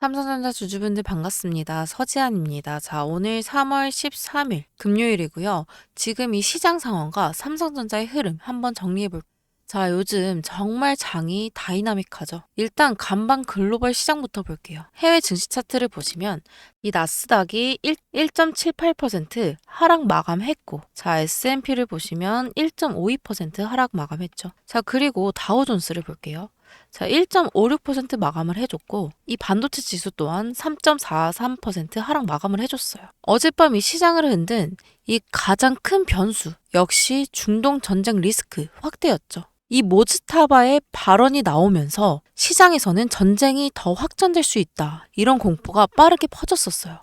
삼성전자 주주분들 반갑습니다. 서지안입니다. 자, 오늘 3월 13일 금요일이고요. 지금 이 시장 상황과 삼성전자의 흐름 한번 정리해 볼게요. 자, 요즘 정말 장이 다이나믹하죠. 일단 간방 글로벌 시장부터 볼게요. 해외 증시 차트를 보시면 이 나스닥이 1.78% 하락 마감했고, 자, S&P를 보시면 1.52% 하락 마감했죠. 자, 그리고 다우존스를 볼게요. 자, 1.56% 마감을 해줬고, 이 반도체 지수 또한 3.43% 하락 마감을 해줬어요. 어젯밤 이 시장을 흔든 이 가장 큰 변수, 역시 중동 전쟁 리스크 확대였죠. 이 모즈타바의 발언이 나오면서 시장에서는 전쟁이 더 확전될 수 있다, 이런 공포가 빠르게 퍼졌었어요.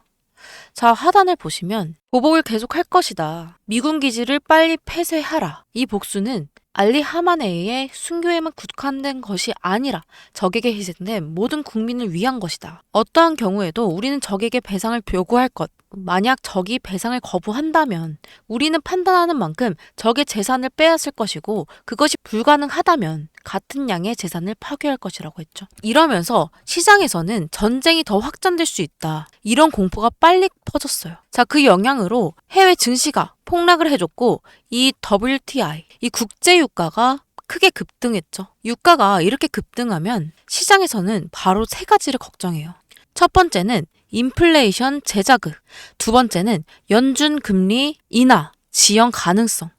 자, 하단을 보시면 보복을 계속할 것이다, 미군 기지를 빨리 폐쇄하라, 이 복수는 알리 하마네이의 순교에만 국한된 것이 아니라 적에게 희생된 모든 국민을 위한 것이다. 어떠한 경우에도 우리는 적에게 배상을 요구할 것, 만약 적이 배상을 거부한다면 우리는 판단하는 만큼 적의 재산을 빼앗을 것이고, 그것이 불가능하다면 같은 양의 재산을 파괴할 것이라고 했죠. 이러면서 시장에서는 전쟁이 더 확전될 수 있다, 이런 공포가 빨리 퍼졌어요. 자, 그 영향으로 해외 증시가 폭락을 해줬고, 이 WTI, 이 국제 유가가 크게 급등했죠. 유가가 이렇게 급등하면 시장에서는 바로 세 가지를 걱정해요. 첫 번째는 인플레이션 재자극, 두 번째는 연준 금리 인하 지연 가능성,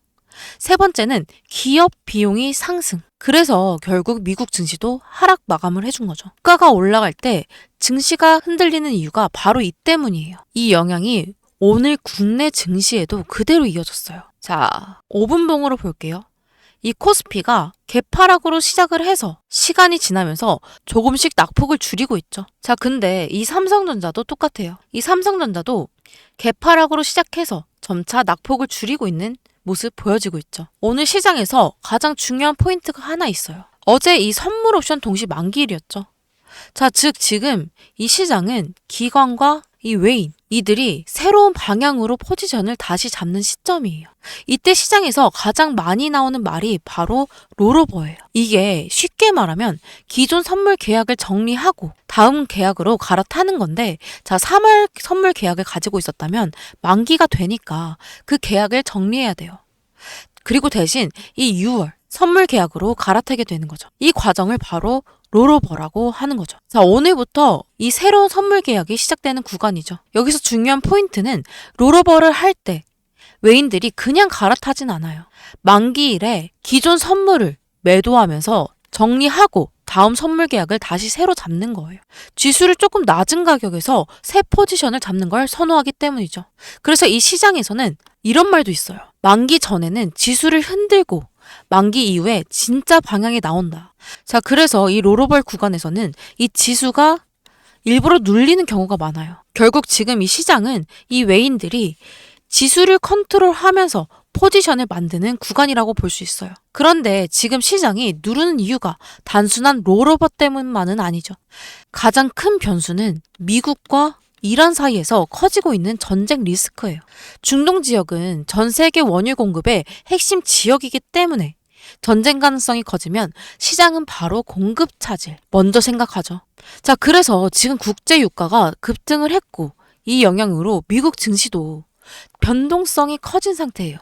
세 번째는 기업 비용이 상승. 그래서 결국 미국 증시도 하락 마감을 해준 거죠. 유가가 올라갈 때 증시가 흔들리는 이유가 바로 이 때문이에요. 이 영향이 오늘 국내 증시에도 그대로 이어졌어요. 자, 5분봉으로 볼게요. 이 코스피가 개파락으로 시작을 해서 시간이 지나면서 조금씩 낙폭을 줄이고 있죠. 자, 근데 이 삼성전자도 똑같아요. 이 삼성전자도 개파락으로 시작해서 점차 낙폭을 줄이고 있는 모습 보여지고 있죠. 오늘 시장에서 가장 중요한 포인트가 하나 있어요. 어제 이 선물 옵션 동시 만기일이었죠. 자, 즉 지금 이 시장은 기관과 이 외인, 이들이 새로운 방향으로 포지션을 다시 잡는 시점이에요. 이때 시장에서 가장 많이 나오는 말이 바로 롤오버예요. 이게 쉽게 말하면 기존 선물 계약을 정리하고 다음 계약으로 갈아타는 건데, 자, 3월 선물 계약을 가지고 있었다면 만기가 되니까 그 계약을 정리해야 돼요. 그리고 대신 이 6월 선물 계약으로 갈아타게 되는 거죠. 이 과정을 바로 롤오버라고 하는 거죠. 자, 오늘부터 이 새로운 선물 계약이 시작되는 구간이죠. 여기서 중요한 포인트는 롤오버를 할 때 외인들이 그냥 갈아타진 않아요. 만기일에 기존 선물을 매도하면서 정리하고 다음 선물 계약을 다시 새로 잡는 거예요. 지수를 조금 낮은 가격에서 새 포지션을 잡는 걸 선호하기 때문이죠. 그래서 이 시장에서는 이런 말도 있어요. 만기 전에는 지수를 흔들고 만기 이후에 진짜 방향이 나온다. 자, 그래서 이 롤오버 구간에서는 이 지수가 일부러 눌리는 경우가 많아요. 결국 지금 이 시장은 이 외인들이 지수를 컨트롤하면서 포지션을 만드는 구간이라고 볼 수 있어요. 그런데 지금 시장이 누르는 이유가 단순한 롤오버 때문만은 아니죠. 가장 큰 변수는 미국과 이란 사이에서 커지고 있는 전쟁 리스크예요. 중동 지역은 전 세계 원유 공급의 핵심 지역이기 때문에 전쟁 가능성이 커지면 시장은 바로 공급 차질 먼저 생각하죠. 자, 그래서 지금 국제 유가가 급등을 했고, 이 영향으로 미국 증시도 변동성이 커진 상태예요.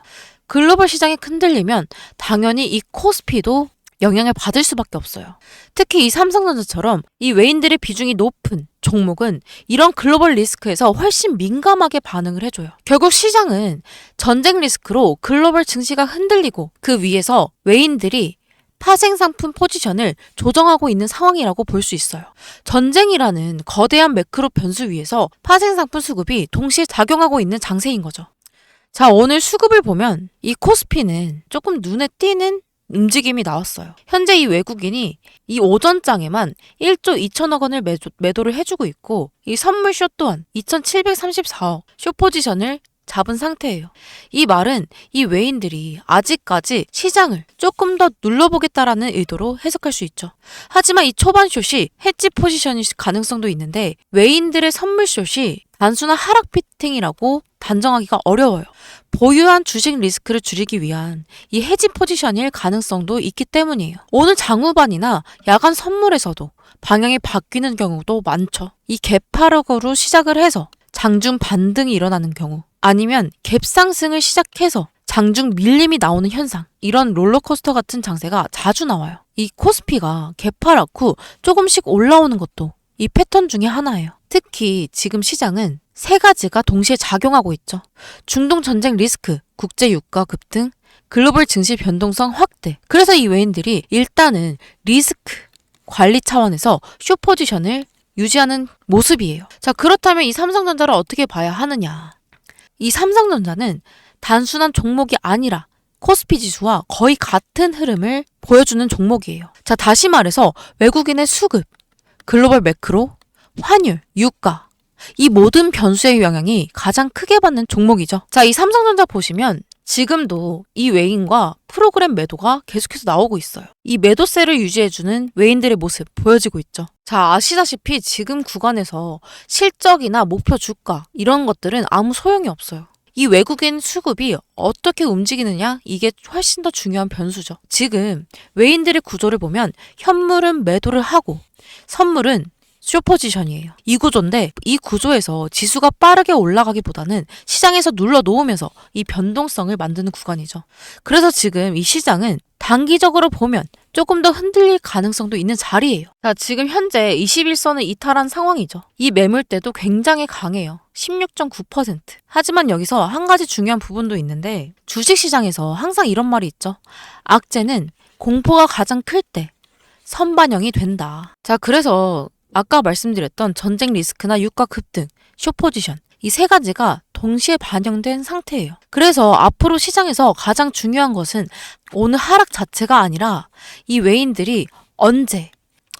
글로벌 시장이 흔들리면 당연히 이 코스피도 영향을 받을 수밖에 없어요. 특히 이 삼성전자처럼 이 외인들의 비중이 높은 종목은 이런 글로벌 리스크에서 훨씬 민감하게 반응을 해줘요. 결국 시장은 전쟁 리스크로 글로벌 증시가 흔들리고 그 위에서 외인들이 파생상품 포지션을 조정하고 있는 상황이라고 볼 수 있어요. 전쟁이라는 거대한 매크로 변수 위에서 파생상품 수급이 동시에 작용하고 있는 장세인 거죠. 자, 오늘 수급을 보면 이 코스피는 조금 눈에 띄는 움직임이 나왔어요. 현재 이 외국인이 이 오전장에만 1조 2천억 원을 매도를 해주고 있고, 이 선물쇼 또한 2,734억 쇼 포지션을 잡은 상태예요. 이 말은 이 외인들이 아직까지 시장을 조금 더 눌러보겠다라는 의도로 해석할 수 있죠. 하지만 이 초반 숏이 해지 포지션일 가능성도 있는데, 외인들의 선물 숏이 단순한 하락 피팅이라고 단정하기가 어려워요. 보유한 주식 리스크를 줄이기 위한 이 헤지 포지션일 가능성도 있기 때문이에요. 오늘 장후반이나 야간 선물에서도 방향이 바뀌는 경우도 많죠. 이 갭하락으로 시작을 해서 장중 반등이 일어나는 경우, 아니면 갭 상승을 시작해서 장중 밀림이 나오는 현상, 이런 롤러코스터 같은 장세가 자주 나와요. 이 코스피가 갭하락 후 조금씩 올라오는 것도 이 패턴 중에 하나예요. 특히 지금 시장은 세 가지가 동시에 작용하고 있죠. 중동 전쟁 리스크, 국제 유가 급등, 글로벌 증시 변동성 확대. 그래서 이 외인들이 일단은 리스크 관리 차원에서 숏 포지션을 유지하는 모습이에요. 자, 그렇다면 이 삼성전자를 어떻게 봐야 하느냐? 이 삼성전자는 단순한 종목이 아니라 코스피 지수와 거의 같은 흐름을 보여주는 종목이에요. 자, 다시 말해서 외국인의 수급, 글로벌 매크로, 환율, 유가, 이 모든 변수의 영향이 가장 크게 받는 종목이죠. 자, 이 삼성전자 보시면 지금도 이 외인과 프로그램 매도가 계속해서 나오고 있어요. 이 매도세를 유지해주는 외인들의 모습 보여지고 있죠. 자, 아시다시피 지금 구간에서 실적이나 목표 주가 이런 것들은 아무 소용이 없어요. 이 외국인 수급이 어떻게 움직이느냐, 이게 훨씬 더 중요한 변수죠. 지금 외인들의 구조를 보면 현물은 매도를 하고 선물은 숏 포지션이에요. 이 구조인데 이 구조에서 지수가 빠르게 올라가기보다는 시장에서 눌러 놓으면서 이 변동성을 만드는 구간이죠. 그래서 지금 이 시장은 단기적으로 보면 조금 더 흔들릴 가능성도 있는 자리예요. 자, 지금 현재 21선을 이탈한 상황이죠. 이 매물대도 굉장히 강해요. 16.9%. 하지만 여기서 한 가지 중요한 부분도 있는데, 주식시장에서 항상 이런 말이 있죠. 악재는 공포가 가장 클 때 선반영이 된다. 자, 그래서 아까 말씀드렸던 전쟁 리스크나 유가 급등, 숏 포지션, 이 세 가지가 동시에 반영된 상태예요. 그래서 앞으로 시장에서 가장 중요한 것은 오늘 하락 자체가 아니라 이 외인들이 언제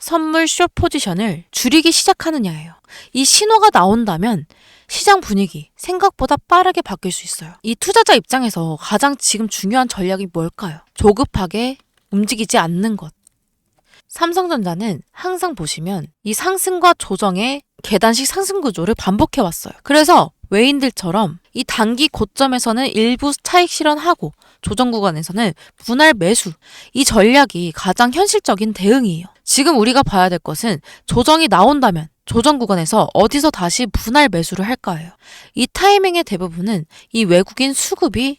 선물 숏 포지션을 줄이기 시작하느냐예요. 이 신호가 나온다면 시장 분위기 생각보다 빠르게 바뀔 수 있어요. 이 투자자 입장에서 가장 지금 중요한 전략이 뭘까요? 조급하게 움직이지 않는 것. 삼성전자는 항상 보시면 이 상승과 조정의 계단식 상승 구조를 반복해 왔어요. 그래서 외인들처럼 이 단기 고점에서는 일부 차익 실현하고 조정 구간에서는 분할 매수, 이 전략이 가장 현실적인 대응이에요. 지금 우리가 봐야 될 것은 조정이 나온다면 조정 구간에서 어디서 다시 분할 매수를 할까예요. 이 타이밍의 대부분은 이 외국인 수급이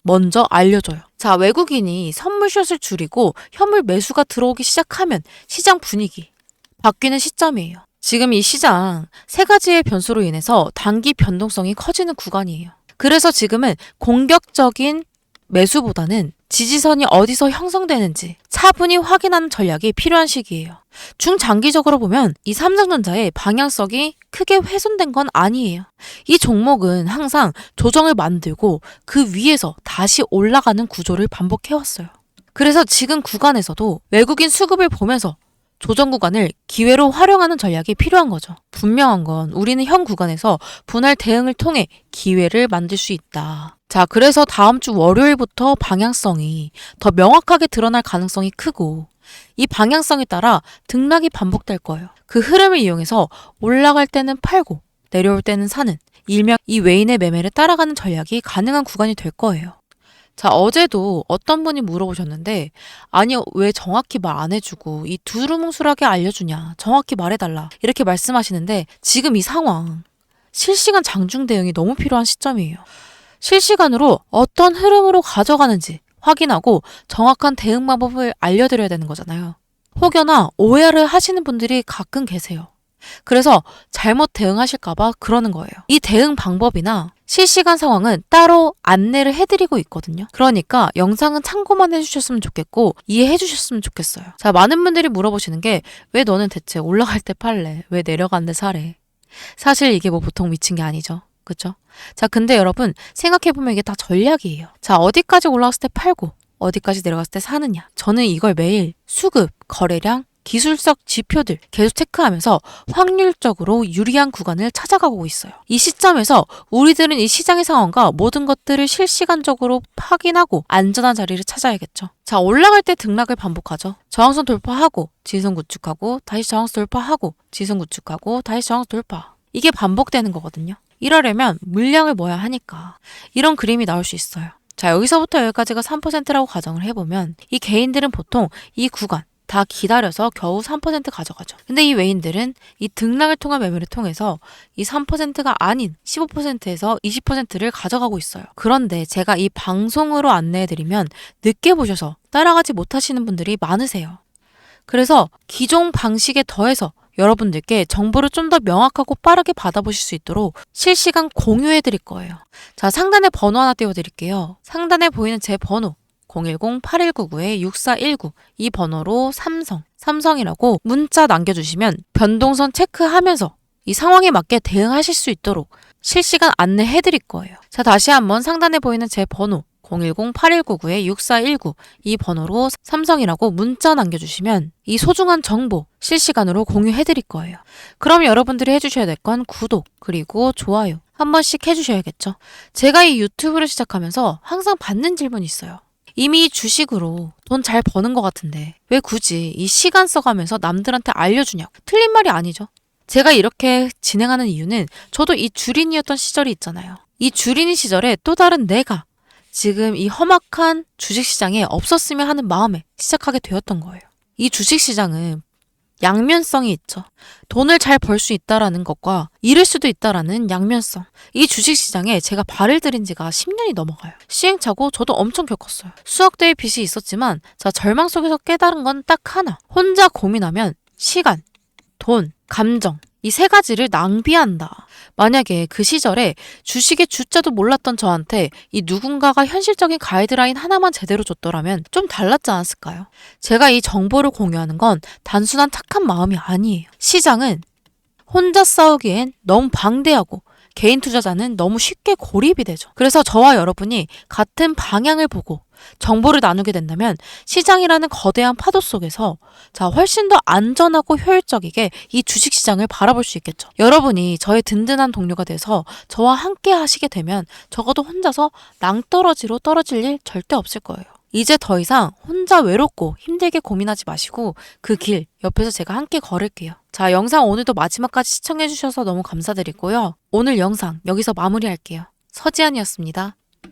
먼저 알려줘요. 자, 외국인이 선물숏을 줄이고 현물 매수가 들어오기 시작하면 시장 분위기 바뀌는 시점이에요. 지금 이 시장 세 가지의 변수로 인해서 단기 변동성이 커지는 구간이에요. 그래서 지금은 공격적인 매수보다는 지지선이 어디서 형성되는지 차분히 확인하는 전략이 필요한 시기예요. 중장기적으로 보면 이 삼성전자의 방향성이 크게 훼손된 건 아니에요. 이 종목은 항상 조정을 만들고 그 위에서 다시 올라가는 구조를 반복해왔어요. 그래서 지금 구간에서도 외국인 수급을 보면서 조정 구간을 기회로 활용하는 전략이 필요한 거죠. 분명한 건 우리는 현 구간에서 분할 대응을 통해 기회를 만들 수 있다. 자, 그래서 다음 주 월요일부터 방향성이 더 명확하게 드러날 가능성이 크고, 이 방향성에 따라 등락이 반복될 거예요. 그 흐름을 이용해서 올라갈 때는 팔고 내려올 때는 사는, 일명 이 외인의 매매를 따라가는 전략이 가능한 구간이 될 거예요. 자, 어제도 어떤 분이 물어보셨는데, 아니 왜 정확히 말 안 해주고 이 두루뭉술하게 알려주냐, 정확히 말해달라, 이렇게 말씀하시는데, 지금 이 상황 실시간 장중 대응이 너무 필요한 시점이에요. 실시간으로 어떤 흐름으로 가져가는지 확인하고 정확한 대응 방법을 알려드려야 되는 거잖아요. 혹여나 오해를 하시는 분들이 가끔 계세요. 그래서 잘못 대응하실까봐 그러는 거예요. 이 대응 방법이나 실시간 상황은 따로 안내를 해드리고 있거든요. 그러니까 영상은 참고만 해주셨으면 좋겠고 이해해 주셨으면 좋겠어요. 자, 많은 분들이 물어보시는 게, 왜 너는 대체 올라갈 때 팔래? 왜 내려가는데 사래? 사실 이게 뭐 보통 미친 게 아니죠. 그쵸? 자, 근데 여러분 생각해보면 이게 다 전략이에요. 자, 어디까지 올라갔을 때 팔고 어디까지 내려갔을 때 사느냐. 저는 이걸 매일 수급, 거래량, 기술적 지표들 계속 체크하면서 확률적으로 유리한 구간을 찾아가고 있어요. 이 시점에서 우리들은 이 시장의 상황과 모든 것들을 실시간적으로 확인하고 안전한 자리를 찾아야겠죠. 자, 올라갈 때 등락을 반복하죠. 저항선 돌파하고 지지선 구축하고 다시 저항선 돌파하고 지지선 구축하고 다시 저항선 돌파. 이게 반복되는 거거든요. 이러려면 물량을 모아야 하니까 이런 그림이 나올 수 있어요. 자, 여기서부터 여기까지가 3%라고 가정을 해보면 이 개인들은 보통 이 구간 다 기다려서 겨우 3% 가져가죠. 근데 이 외인들은 이 등락을 통한 매매를 통해서 이 3%가 아닌 15%에서 20%를 가져가고 있어요. 그런데 제가 이 방송으로 안내해드리면 늦게 보셔서 따라가지 못하시는 분들이 많으세요. 그래서 기존 방식에 더해서 여러분들께 정보를 좀 더 명확하고 빠르게 받아보실 수 있도록 실시간 공유해 드릴 거예요. 자, 상단에 번호 하나 띄워드릴게요. 상단에 보이는 제 번호 010-8199-6419 이 번호로 삼성이라고 문자 남겨주시면 변동선 체크하면서 이 상황에 맞게 대응하실 수 있도록 실시간 안내해 드릴 거예요. 자, 다시 한번 상단에 보이는 제 번호 010-8199-6419 이 번호로 삼성이라고 문자 남겨주시면 이 소중한 정보 실시간으로 공유해 드릴 거예요. 그럼 여러분들이 해주셔야 될 건 구독 그리고 좋아요 한 번씩 해주셔야겠죠. 제가 이 유튜브를 시작하면서 항상 받는 질문이 있어요. 이미 주식으로 돈 잘 버는 것 같은데 왜 굳이 이 시간 써가면서 남들한테 알려주냐고. 틀린 말이 아니죠. 제가 이렇게 진행하는 이유는 저도 이 주린이었던 시절이 있잖아요. 이 주린이 시절에 또 다른 내가 지금 이 험악한 주식시장에 없었으면 하는 마음에 시작하게 되었던 거예요. 이 주식시장은 양면성이 있죠. 돈을 잘 벌 수 있다라는 것과 잃을 수도 있다라는 양면성. 이 주식시장에 제가 발을 들인 지가 10년이 넘어가요. 시행착오 저도 엄청 겪었어요. 수억대의 빚이 있었지만 자, 절망 속에서 깨달은 건 딱 하나. 혼자 고민하면 시간, 돈, 감정 이 세 가지를 낭비한다. 만약에 그 시절에 주식의 주자도 몰랐던 저한테 이 누군가가 현실적인 가이드라인 하나만 제대로 줬더라면 좀 달랐지 않았을까요? 제가 이 정보를 공유하는 건 단순한 착한 마음이 아니에요. 시장은 혼자 싸우기엔 너무 방대하고 개인 투자자는 너무 쉽게 고립이 되죠. 그래서 저와 여러분이 같은 방향을 보고 정보를 나누게 된다면 시장이라는 거대한 파도 속에서 자, 훨씬 더 안전하고 효율적이게 이 주식시장을 바라볼 수 있겠죠. 여러분이 저의 든든한 동료가 돼서 저와 함께 하시게 되면 적어도 혼자서 낭떠러지로 떨어질 일 절대 없을 거예요. 이제 더 이상 혼자 외롭고 힘들게 고민하지 마시고 그 길 옆에서 제가 함께 걸을게요. 자, 영상 오늘도 마지막까지 시청해주셔서 너무 감사드리고요. 오늘 영상 여기서 마무리할게요. 서지안이었습니다.